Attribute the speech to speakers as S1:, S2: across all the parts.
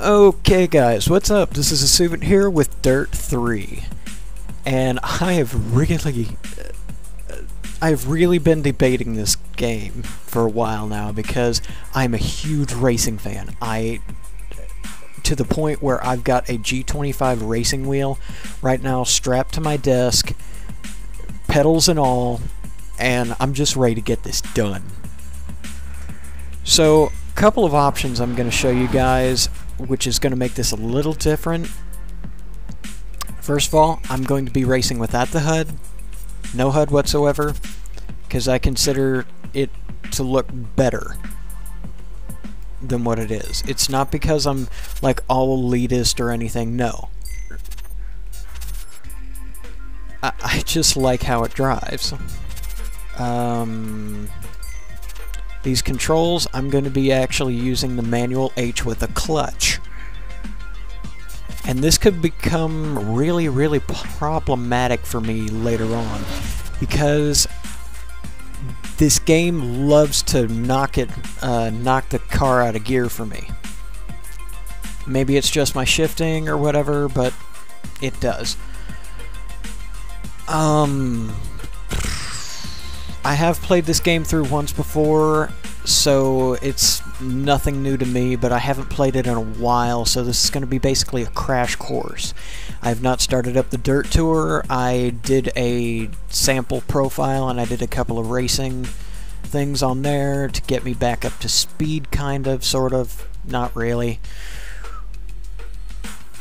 S1: Okay guys, what's up? This is Asuvent here with DiRT 3, and I've really been debating this game for a while now because I'm a huge racing fan. To the point where I've got a G25 racing wheel right now strapped to my desk, pedals and all, and I'm just ready to get this done. So, a couple of options I'm going to show you guys, which is going to make this a little different. First of all, I'm going to be racing without the HUD, no HUD whatsoever, because I consider it to look better than what it is. It's not because I'm like all elitist or anything, no. I just like how it drives. These controls, I'm going to be actually using the manual H with a clutch. And this could become really problematic for me later on, because this game loves to knock the car out of gear for me. Maybe it's just my shifting or whatever, but it does. I have played this game through once before, so it's nothing new to me, but I haven't played it in a while, so this is going to be basically a crash course. I have not started up the DiRT Tour. I did a sample profile, and I did a couple of racing things on there to get me back up to speed, kind of, sort of, not really.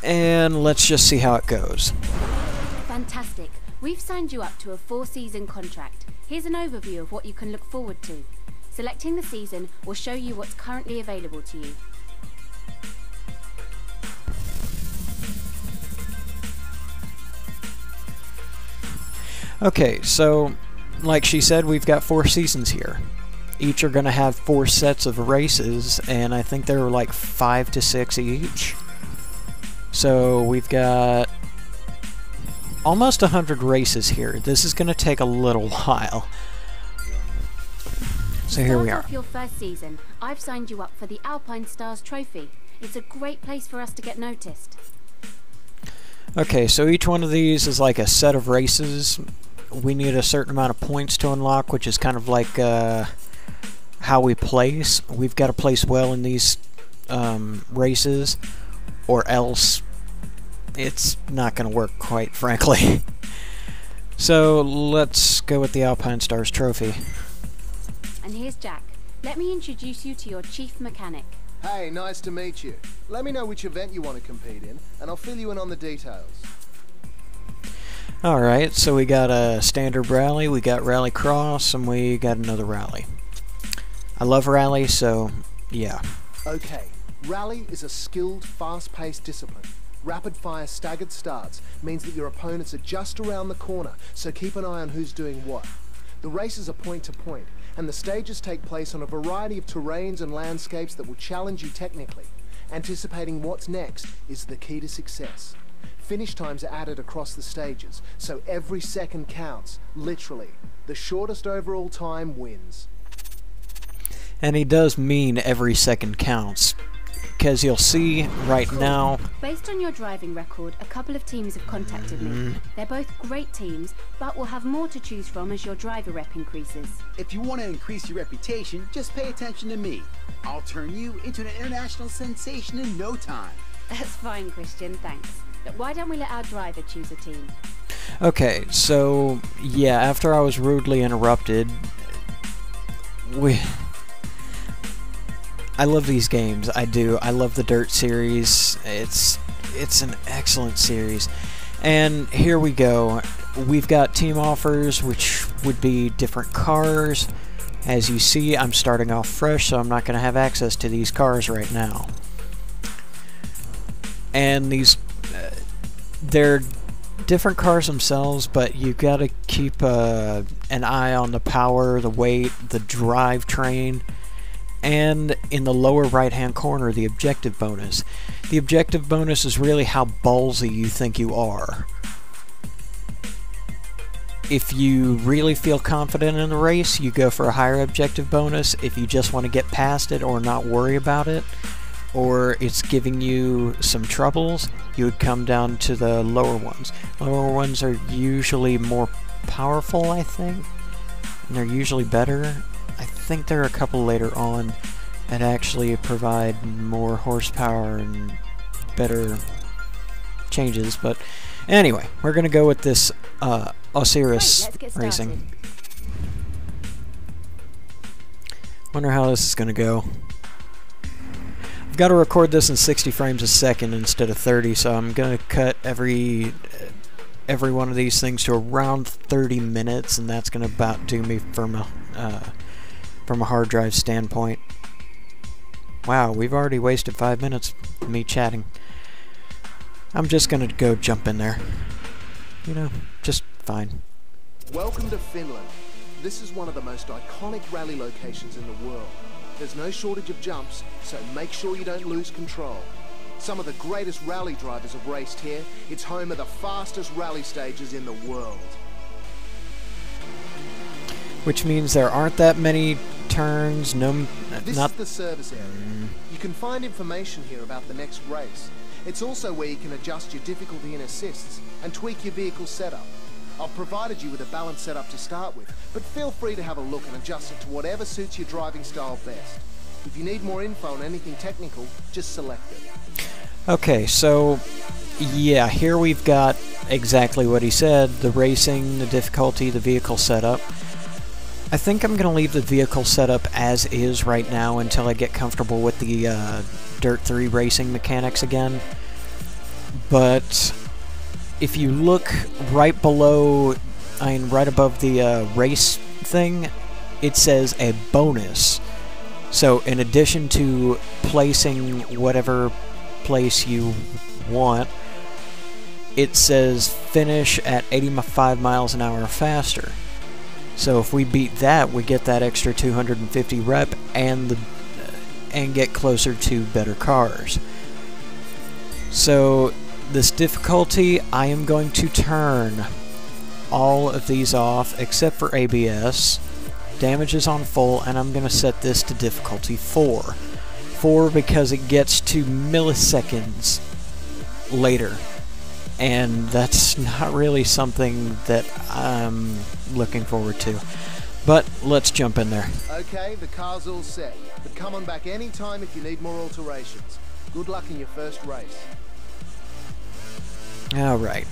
S1: And let's just see how it goes.
S2: Fantastic. We've signed you up to a 4-season contract. Here's an overview of what you can look forward to. Selecting the season will show you what's currently available to you.
S1: Okay, so like she said, we've got 4 seasons here. Each are going to have 4 sets of races, and I think there are like 5 to 6 each. So we've got almost 100 races here. This is going to take a little while. So here we are.
S2: To start off your first season, I've signed you up for the Alpine Stars Trophy. It's a great place for us to get noticed.
S1: Okay, so each one of these is like a set of races. We need a certain amount of points to unlock, which is kind of like how we place. We've got to place well in these races, or else it's not going to work, quite frankly. So let's go with the Alpine Stars Trophy.
S2: And here's Jack. Let me introduce you to your chief mechanic.
S3: Hey, nice to meet you. Let me know which event you want to compete in, and I'll fill you in on the details.
S1: Alright, so we got a standard rally, we got rally cross, and we got another rally. I love rally, so yeah.
S3: Okay, rally is a skilled, fast-paced discipline. Rapid-fire staggered starts means that your opponents are just around the corner, so keep an eye on who's doing what. The races are point-to-point, and the stages take place on a variety of terrains and landscapes that will challenge you technically. Anticipating what's next is the key to success. Finish times are added across the stages, so every second counts, literally. The shortest overall time wins.
S1: And he does mean every second counts, because you'll see right now...
S2: Based on your driving record, a couple of teams have contacted me. They're both great teams, but will have more to choose from as your driver rep increases.
S4: If you want to increase your reputation, just pay attention to me. I'll turn you into an international sensation in no time.
S2: That's fine, Christian, thanks. But why don't we let our driver choose a team?
S1: Okay, so yeah, after I was rudely interrupted, I love these games. I do. I love the DiRT series. It's an excellent series. And here we go. We've got team offers, which would be different cars. As you see, I'm starting off fresh, so I'm not going to have access to these cars right now. And these, they're different cars themselves, but you got to keep an eye on the power, the weight, the drivetrain. And in the lower right hand corner, the objective bonus. The objective bonus is really how ballsy you think you are. If you really feel confident in the race, you go for a higher objective bonus. If you just want to get past it or not worry about it, or it's giving you some troubles, you would come down to the lower ones. Lower ones are usually more powerful, I think, and they're usually better. I think there are a couple later on that actually provide more horsepower and better changes, but anyway, we're gonna go with this Osiris racing. Wonder how this is gonna go. I've got to record this in 60 frames a second instead of 30, so I'm gonna cut every one of these things to around 30 minutes, and that's gonna about do me from a hard drive standpoint. Wow, we've already wasted 5 minutes of me chatting. I'm just gonna go jump in there. You know, just fine.
S3: Welcome to Finland. This is one of the most iconic rally locations in the world. There's no shortage of jumps, so make sure you don't lose control. Some of the greatest rally drivers have raced here. It's home of the fastest rally stages in the world.
S1: Which means there aren't that many turns,
S3: This is the service area. You can find information here about the next race. It's also where you can adjust your difficulty and assists and tweak your vehicle setup. I've provided you with a balanced setup to start with, but feel free to have a look and adjust it to whatever suits your driving style best. If you need more info on anything technical, just select it.
S1: Okay, so yeah, here we've got exactly what he said: the racing, the difficulty, the vehicle setup. I think I'm going to leave the vehicle setup as is right now until I get comfortable with the Dirt 3 racing mechanics again. But if you look right below, right above the race thing, it says a bonus. So in addition to placing whatever place you want, it says finish at 85 miles an hour faster. So if we beat that, we get that extra 250 rep and get closer to better cars. So this difficulty, I am going to turn all of these off except for ABS. Damage is on full, and I'm going to set this to difficulty 4. 4 because it gets to milliseconds later, and that's not really something that I'm looking forward to. But let's jump in there.
S3: Okay, the car's all set, but come on back anytime if you need more alterations. Good luck in your first race.
S1: Alright.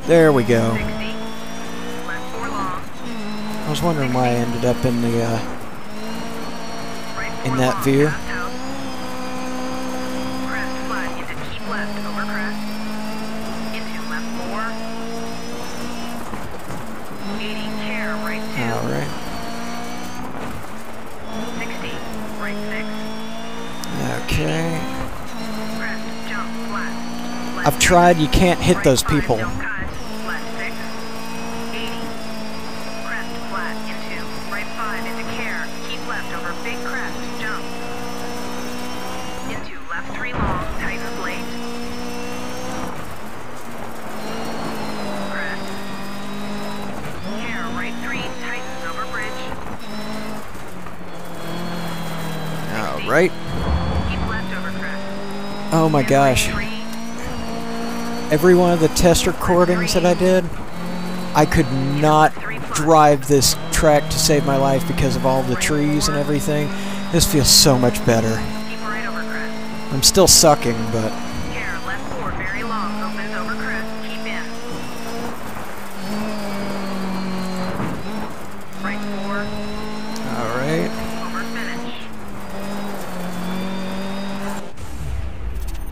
S1: There we go. I was wondering why I ended up in the in that view. Alright. Okay. I've tried, you can't hit those people. Right? Oh my gosh. Every one of the test recordings that I did, I could not drive this track to save my life because of all the trees and everything. This feels so much better. I'm still sucking, but... Alright.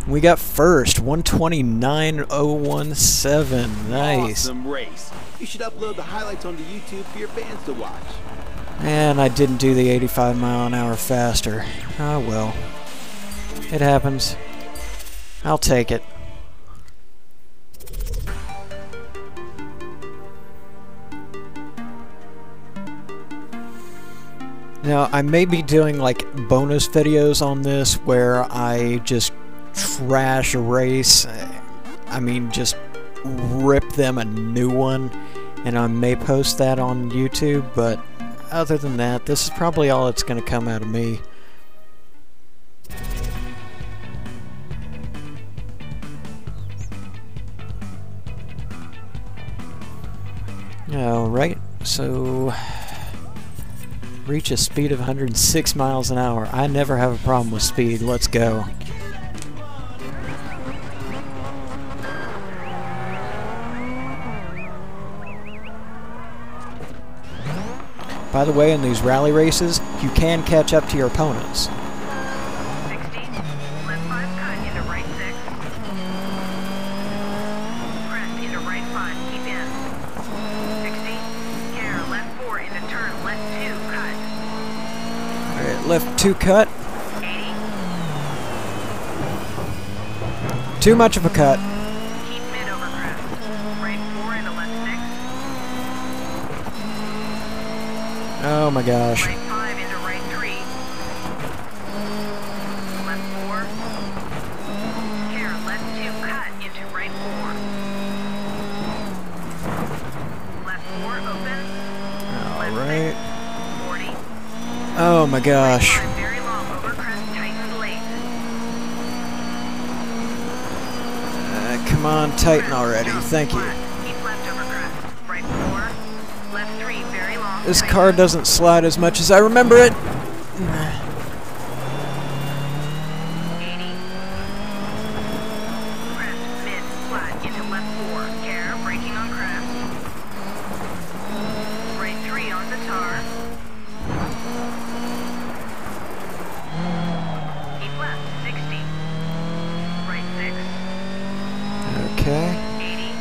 S1: We got first, 129.017. Nice.
S4: Awesome race. You should upload the highlights onto YouTube for your fans to watch.
S1: And I didn't do the 85 mile an hour faster. Oh well. It happens. I'll take it. Now, I may be doing like bonus videos on this where I just trash a race. I mean, just rip them a new one, and I may post that on YouTube, but other than that, this is probably all that's going to come out of me. Alright, so reach a speed of 106 miles an hour. I never have a problem with speed. Let's go. By the way, in these rally races, you can catch up to your opponents.
S5: 60, left 5 cut into right 6. Crest into right 5, keep in. 60, care, left 4 into turn, left 2, cut.
S1: Alright, left 2 cut.
S5: 80,
S1: Too much of a cut.
S5: keep mid over crest. Right 4 into left 6.
S1: Oh my gosh.
S5: Right 5 into right 3. Left 4. Care, left 2, cut into right 4. Left 4, open. Left
S1: Alright.
S5: 6, 40.
S1: Oh my gosh.
S5: Right 5, very long, over crest, tighten late.
S1: Come on, tighten already.
S5: Jump,
S1: Thank you.
S5: flat, keep left over crest. Right 4. Left 3, very long.
S1: This
S5: tighten.
S1: car doesn't slide as much as I remember it.
S5: 80. Crest, mid, flat, into left 4. Care, braking on crest. Right 3 on the tar. Keep left, 60. Right 6.
S1: Okay.
S5: 80.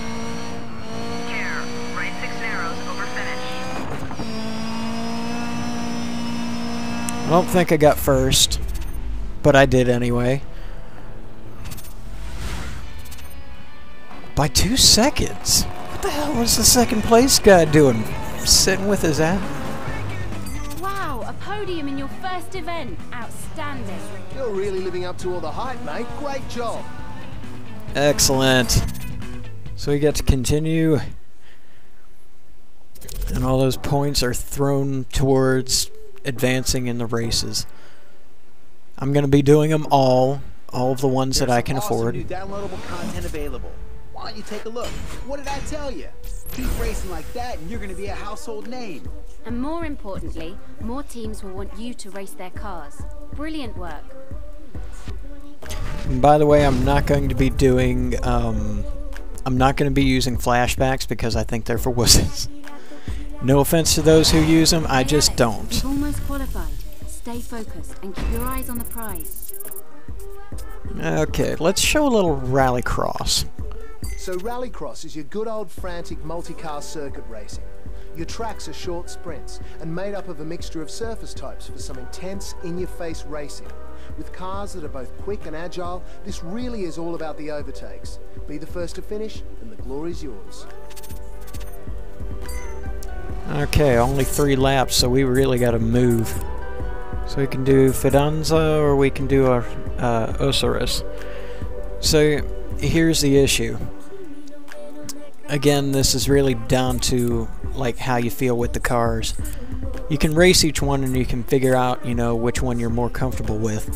S5: Care, right 6 narrows, over finish.
S1: I don't think I got first, but I did anyway. By 2 seconds. What the hell was the second place guy doing? Sitting with his ass?
S2: Wow, a podium in your first event. Outstanding.
S3: You're really living up to all the hype, mate. Great job.
S1: Excellent. So we get to continue. And all those points are thrown towards advancing in the races. I'm going to be doing them all of the ones that I can afford.
S4: New downloadable content available. Why don't you take a look? What did I tell you? Keep racing like that and you're going to be a household name.
S2: And more importantly, more teams will want you to race their cars. Brilliant work.
S1: And by the way, I'm not going to be doing, I'm not going to be using flashbacks because I think they're for wusses. No offense to those who use them, I just don't.
S2: You've almost qualified. Stay focused and keep your eyes on the prize.
S1: Okay, let's show a little rallycross.
S3: So Rallycross is your good old frantic multi-car circuit racing. Your tracks are short sprints and made up of a mixture of surface types for some intense, in-your-face racing. With cars that are both quick and agile, this really is all about the overtakes. Be the first to finish, and the glory's yours.
S1: Okay, only 3 laps, so we really got to move. So we can do Fidanza or we can do our Osiris. So here's the issue. Again, this is really down to like how you feel with the cars. You can race each one and you can figure out, you know, which one you're more comfortable with.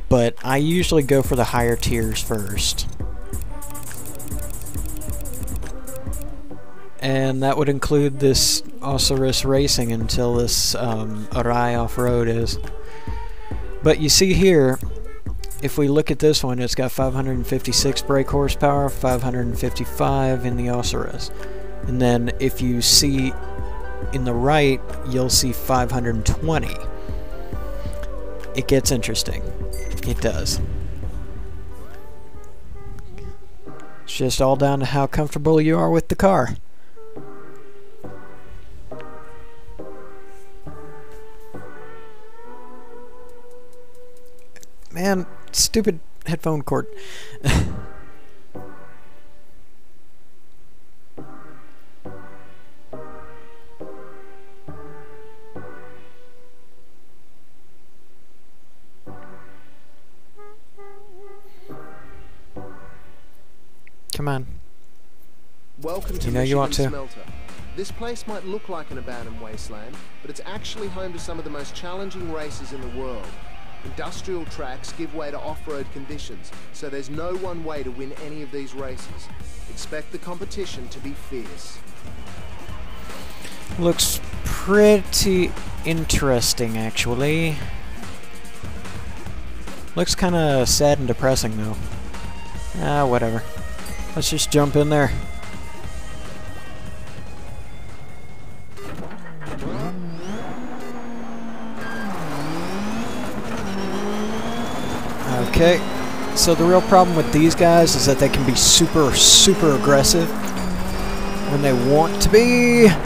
S1: But I usually go for the higher tiers first. And that would include this Osiris Racing until this Arai Off-Road is. But you see here, if we look at this one, it's got 556 brake horsepower, 555 in the Osiris. And then if you see in the right, you'll see 520. It gets interesting. It does. It's just all down to how comfortable you are with the car. Man, stupid headphone cord. Come on.
S3: Welcome to
S1: You know you want
S3: Michigan
S1: to.
S3: Smelter. This place might look like an abandoned wasteland, but it's actually home to some of the most challenging races in the world. Industrial tracks give way to off-road conditions, so there's no one way to win any of these races. Expect the competition to be fierce.
S1: Looks pretty interesting, actually. Looks kind of sad and depressing, though. Ah, whatever. Let's just jump in there. Okay, so the real problem with these guys is that they can be super, super aggressive when they want to be, and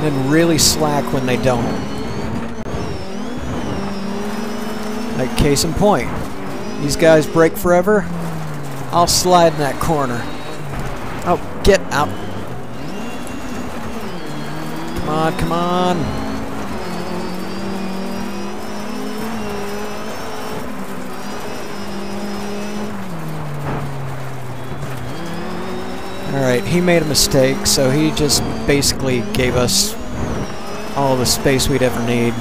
S1: then really slack when they don't. Like, case in point, these guys brake forever, I'll slide in that corner. Oh, get out. Come on, come on. Alright, he made a mistake, so he just basically gave us all the space we'd ever need.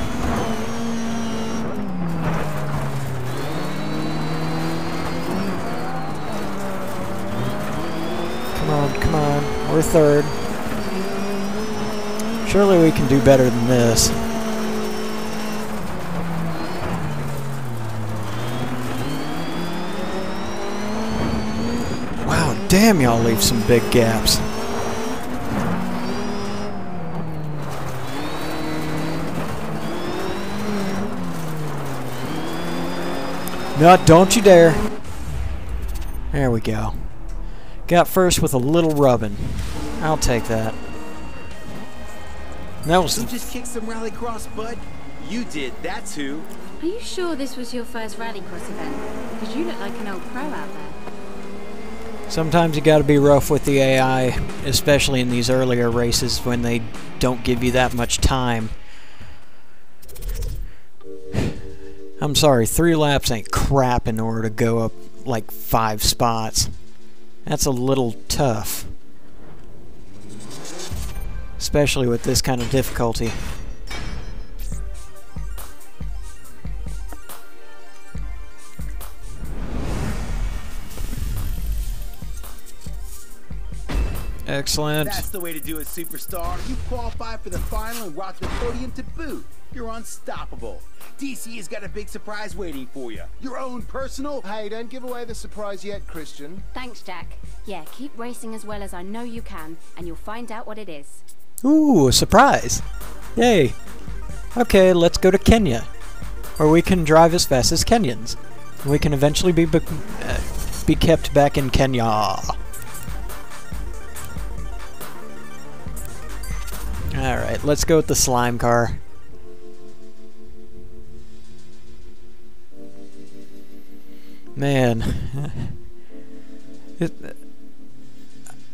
S1: Come on, come on. We're third. Surely we can do better than this. Damn, y'all leave some big gaps. No, don't you dare. There we go. Got first with a little rubbing. I'll take that. That was...
S4: Who just kicked some rallycross, bud? You did, that's who.
S2: Are you sure this was your first rallycross event? Because you look like an old pro out there.
S1: Sometimes you gotta be rough with the AI, especially in these earlier races when they don't give you that much time. I'm sorry, 3 laps ain't crap in order to go up like 5 spots. That's a little tough. Especially with this kind of difficulty. Excellent.
S4: That's the way to do it, superstar. You qualify for the final and rock the podium to boot. You're unstoppable. DC has got a big surprise waiting for you. Your own personal...
S3: Hey, don't give away the surprise yet, Christian.
S2: Thanks, Jack. Yeah, keep racing as well as I know you can, and you'll find out what it is.
S1: Ooh, a surprise. Yay. Okay, let's go to Kenya, where we can drive as fast as Kenyans. We can eventually be kept back in Kenya. Alright, let's go with the slime car. Man.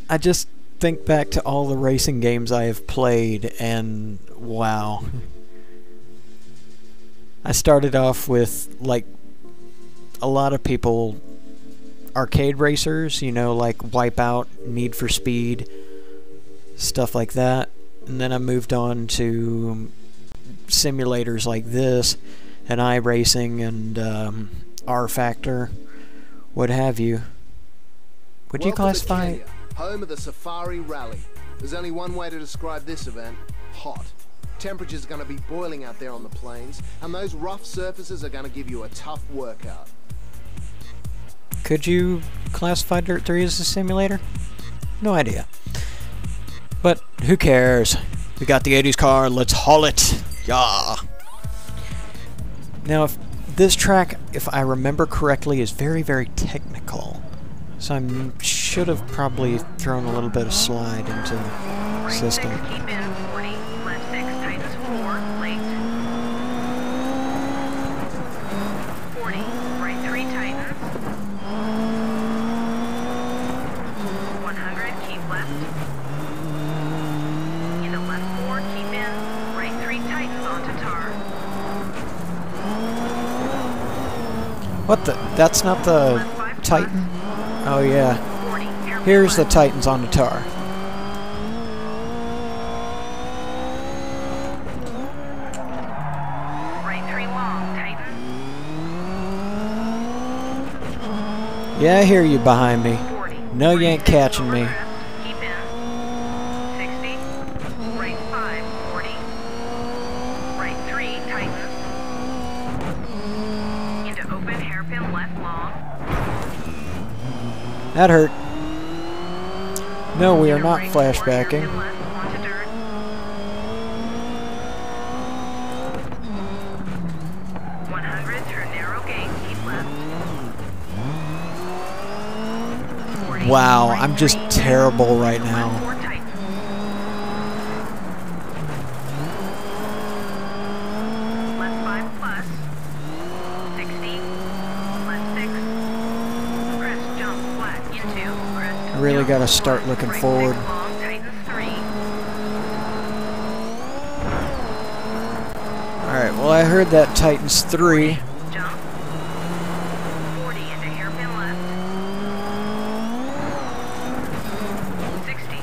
S1: I just think back to all the racing games I have played, and wow. I started off with, like, a lot of people, arcade racers, you know, like Wipeout, Need for Speed, stuff like that. And then I moved on to simulators like this, and iRacing, and R-Factor, what have you. Would you classify it?
S3: Home of the Safari Rally. There's only one way to describe this event: hot. Temperatures are going to be boiling out there on the plains, and those rough surfaces are going to give you a tough workout.
S1: Could you classify Dirt 3 as a simulator? No idea. But who cares? We got the 80s car, let's haul it! Yeah! Now, if this track, if I remember correctly, is very, very technical. So I should have probably thrown a little bit of slide into the system.
S5: Right 6, keep in, 40, left 6, tightens 4, late. 40, right 3, tightens. 100, keep left. Into left 4, keep in, right 3, tightens onto tar.
S1: What the? That's not the...
S5: Left 5
S1: Titan? Oh yeah.
S5: 40, hairpin
S1: Here's the
S5: left.
S1: Titans on the tar.
S5: Right 3 long, tighten.
S1: Yeah, I hear you behind me.
S5: 40.
S1: No, you ain't catching me.
S5: Overcrest, keep in. 60. Right 5, 40. Right 3, tighten. Into open, hairpin left long.
S1: That hurt. No, we are
S5: Into
S1: not
S5: right 4,
S1: flashbacking.
S5: hairpin left, onto dirt. 100 through narrow gate, keep left. 40,
S1: Wow,
S5: right
S1: I'm just
S5: 3,
S1: terrible right
S5: left
S1: now.
S5: 4, tighten. Left 5 plus. 60. Left 6. Crest jump flat into. Crest
S1: I really
S5: jump
S1: gotta start looking
S5: right
S1: forward.
S5: 6 long, tightens 3.
S1: Alright, well I heard that Titans 3.
S5: Jump. 40 into hairpin left. 60.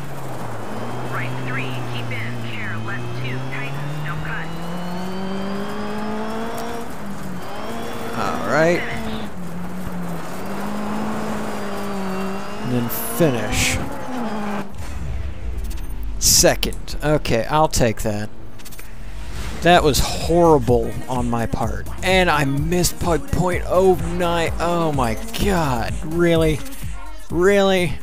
S5: Right 3, keep in. Care left 2, tightens, no cut.
S1: Alright.
S5: Finish.
S1: And then finish. Second. Okay, I'll take that. That was horrible on my part. And I missed by 0.09. Oh my god. Really? Really?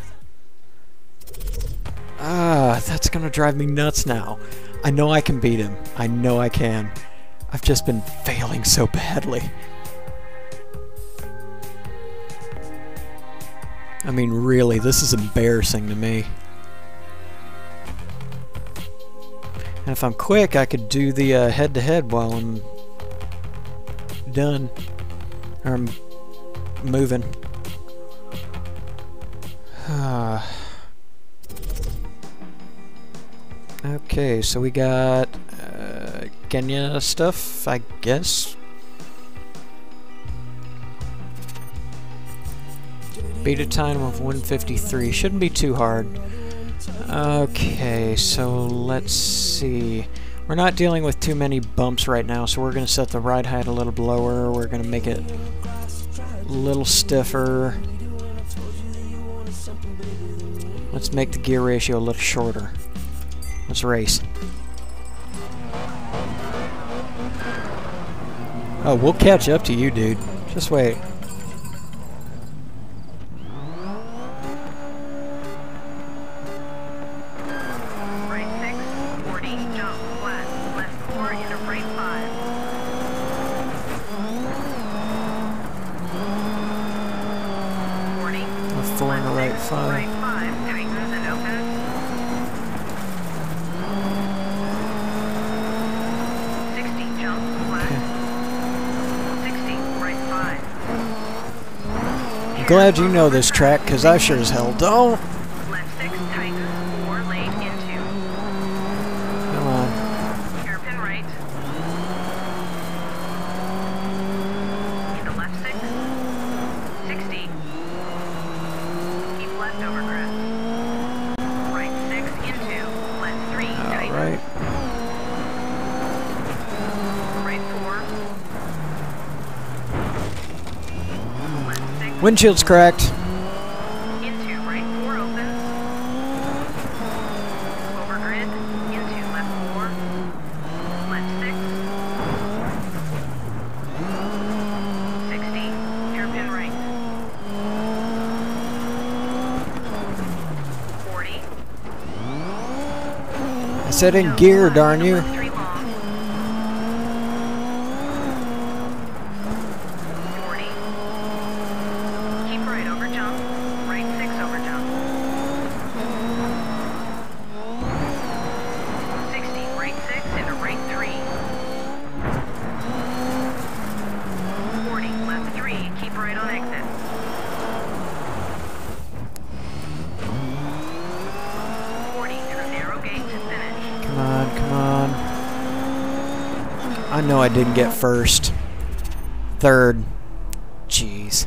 S1: That's gonna drive me nuts now. I know I can beat him. I know I can. I've just been failing so badly. I mean, really, this is embarrassing to me. And if I'm quick, I could do the head-to-head while I'm done. Or I'm moving. Okay, so we got Kenya stuff, I guess. Beta time of 153. Shouldn't be too hard. Okay, so let's see. We're not dealing with too many bumps right now, so we're going to set the ride height a little lower. We're going to make it a little stiffer. Let's make the gear ratio a little shorter. Let's race. Oh, we'll catch up to you, dude. Just wait.
S5: Right 6, 40, jump flat. Left 4 into right 5. 40.
S1: Left 4 and a right 5.
S5: Right 5, tightens and opens. 60, jump flat. 60, right 5.
S1: I'm glad you know this track, because I sure as hell don't.
S5: Left 6, tightens, 4 late into.
S1: Come on.
S5: Hairpin right. Into left 6. 60. Keep left over crest. Right 6 into. Left 3, tighten.
S1: Alright.
S5: Right 4. Left 6.
S1: Windshield's cracked.
S5: Into right 4 opens. Over grid. Into left 4. Left 6. 60. Hairpin right. 40.
S1: I said in gear, darn you.
S5: Left 3 long. 40. Keep right over jump. Right 6 over jump. 60. Right 6 into right 3. 40. Left 3. Keep right on exit. 40 through narrow gate to finish.
S1: Come on, come on. I know I didn't get first. Third. Jeez.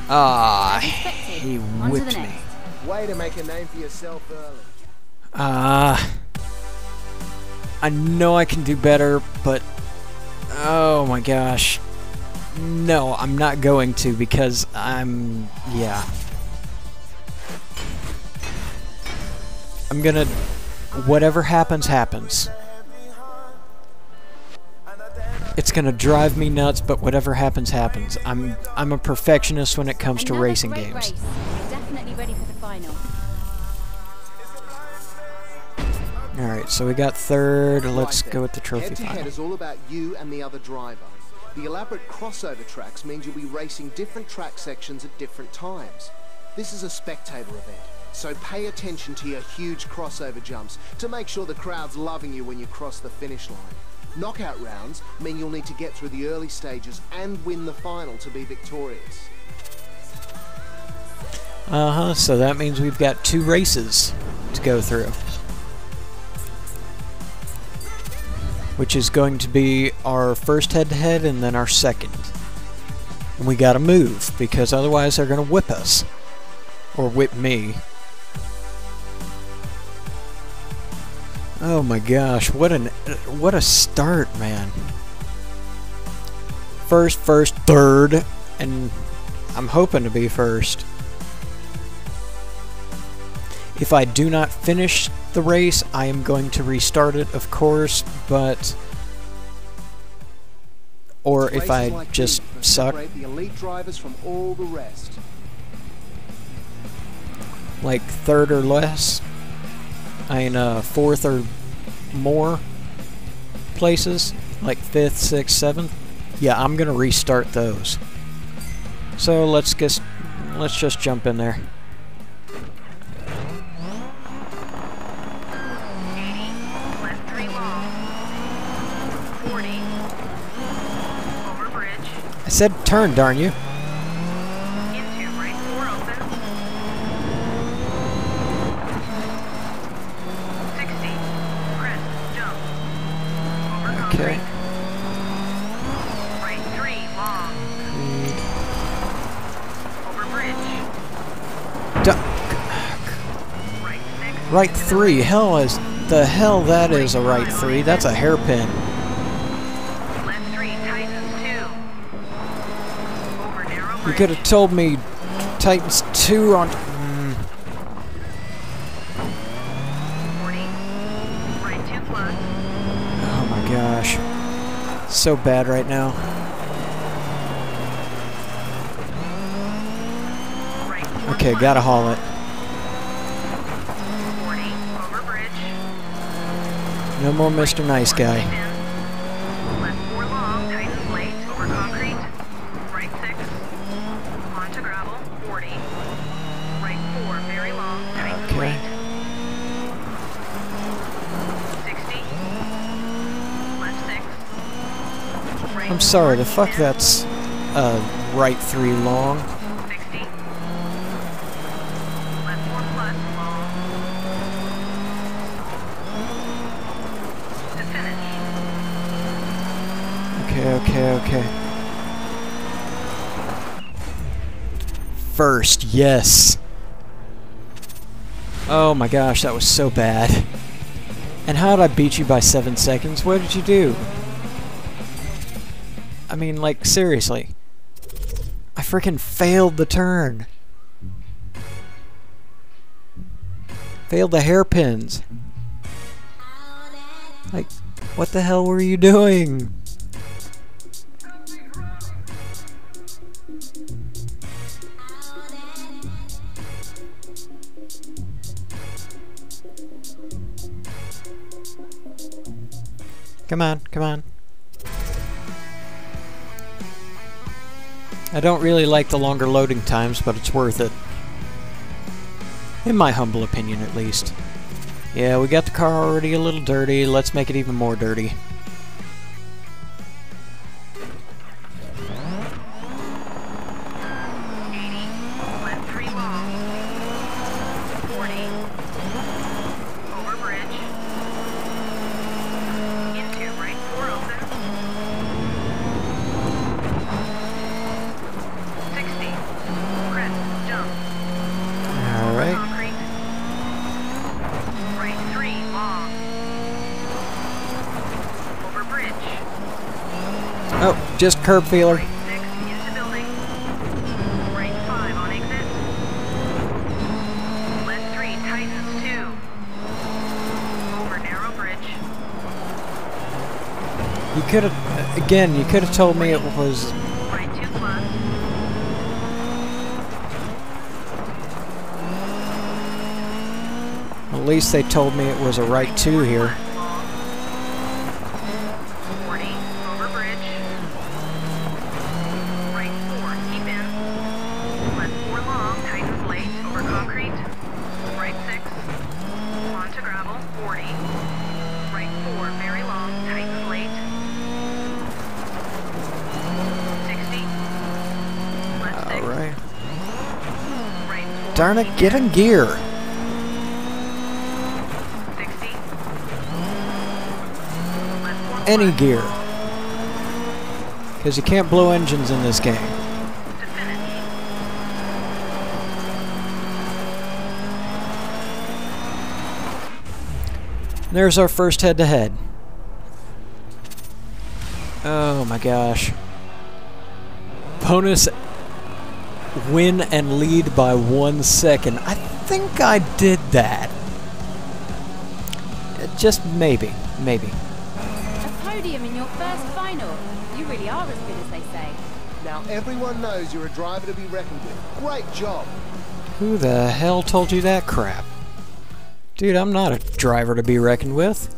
S1: Ah,
S2: As expected,
S1: he
S2: on to the
S1: whipped me.
S2: next.
S3: Way to make a name for yourself early.
S1: I know I can do better, but oh my gosh. No, I'm not going to because yeah. I'm gonna, whatever happens, happens. It's gonna drive me nuts, but whatever happens, happens. I'm a perfectionist when it comes to
S2: Another
S1: racing
S2: great
S1: games.
S2: race. Definitely ready for the final.
S1: Alright, so we got third. Let's
S3: Right
S1: go
S3: then.
S1: with the trophy
S3: Head-to-head
S1: final.
S3: is all about you and the other driver. The elaborate crossover tracks means you'll be racing different track sections at different times. This is a spectator event, so pay attention to your huge crossover jumps to make sure the crowd's loving you when you cross the finish line. Knockout rounds mean you'll need to get through the early stages and win the final to be victorious.
S1: So that means we've got 2 races to go through. Which is going to be our first head-to-head and then our second. And we gotta move, because otherwise they're gonna whip us. Or whip me. Oh my gosh, what a start, man. First, third, and I'm hoping to be first. If I do not finish the race, I am going to restart it, of course, but... Or if I
S3: Races like
S1: just
S3: these that
S1: suck,
S3: separate the elite drivers from all the rest.
S1: like third or less, I mean, fourth or more places, like 5th, 6th, 7th, yeah, I'm gonna restart those. So let's just jump in there.
S5: 80, left 3 long. 40, over bridge.
S1: I said turn, darn you.
S5: Into right 4 open. 60, crest, jump. Over
S1: Okay.
S5: concrete. Right 3 long. Over bridge. Right 6.
S1: Right 3, the hell that is a right 3, that's a hairpin.
S5: Left 3 tightens 2. Over narrow
S1: You
S5: bridge.
S1: could have told me Titans 2 on...
S5: 40. Right 2 plus.
S1: Oh my gosh. So bad right now.
S5: Right 4
S1: Okay,
S5: plus.
S1: gotta haul it.
S5: 40. Over bridge.
S1: No more Mr. Nice Guy.
S5: Left 4 long. Tightens late. Over concrete. Right 6. Onto gravel. 40. Right 4. Very long. Tightens
S1: Okay.
S5: late. 60. Left 6. Right
S1: I'm
S5: 4,
S1: sorry, the fuck
S5: in.
S1: that's right 3 long.
S5: 60. Left 4 plus long. To finish.
S1: Okay. First, yes. Oh my gosh, that was so bad. And how did I beat you by 7 seconds? What did you do? I mean, like, seriously. I freaking failed the turn. Failed the hairpins. Like, what the hell were you doing? Come on. I don't really like the longer loading times, but it's worth it. In my humble opinion, at least. Yeah, we got the car already a little dirty. Let's make it even more dirty.
S5: Left 3 long. 40. Over bridge. Into right 4 open. 60.
S1: just curb feeler.
S5: Right 6 into building. Right 5 on exit. Left 3 tightens 2. Over narrow bridge.
S1: You could have, again, you could have told me it was.
S5: Right 2 plus.
S1: At least they told me it was a right 2 here.
S5: 40 over bridge. Right 4 keep in. Left 4 long tightens late over concrete. Right 6 onto gravel 40. Right 4 very long tightens late. 60. Left 6.
S1: All right.
S5: Right 4
S1: Darn it,
S5: keep
S1: get in gear.
S5: 60. Left 4
S1: Any
S5: plus.
S1: gear. Because you can't blow engines in this game.
S5: To finish.
S1: There's our first head-to-head. Oh my gosh. Bonus win and lead by 1 second. I think I did that. Just maybe. Maybe.
S2: A podium in your first final. You really are as good as they say.
S3: Now everyone knows you're a driver to be reckoned with. Great job.
S1: Who the hell told you that crap? Dude, I'm not a driver to be reckoned with.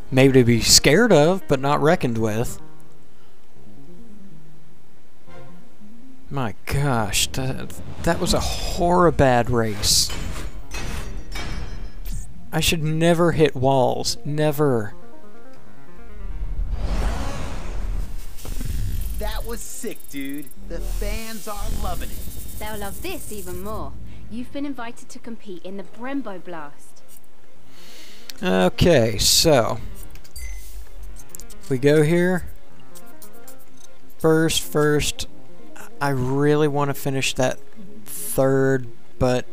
S1: Maybe to be scared of, but not reckoned with. My gosh, that was a horribad race. I should never hit walls. Never.
S4: That was sick, dude. The fans are loving it.
S2: They'll love this even more. You've been invited to compete in the Brembo Blast.
S1: Okay, so if we go here, first, I really want to finish that third, but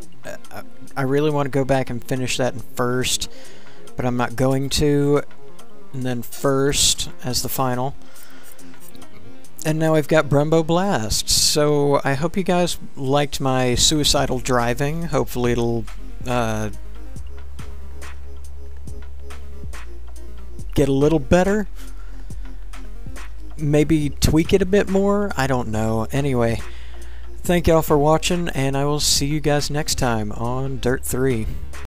S1: I really want to go back and finish that in first, but I'm not going to, and then first as the final. And now I've got Brembo Blast, so I hope you guys liked my suicidal driving. Hopefully it'll get a little better. Maybe tweak it a bit more. I don't know. Anyway, thank y'all for watching, and I will see you guys next time on Dirt 3.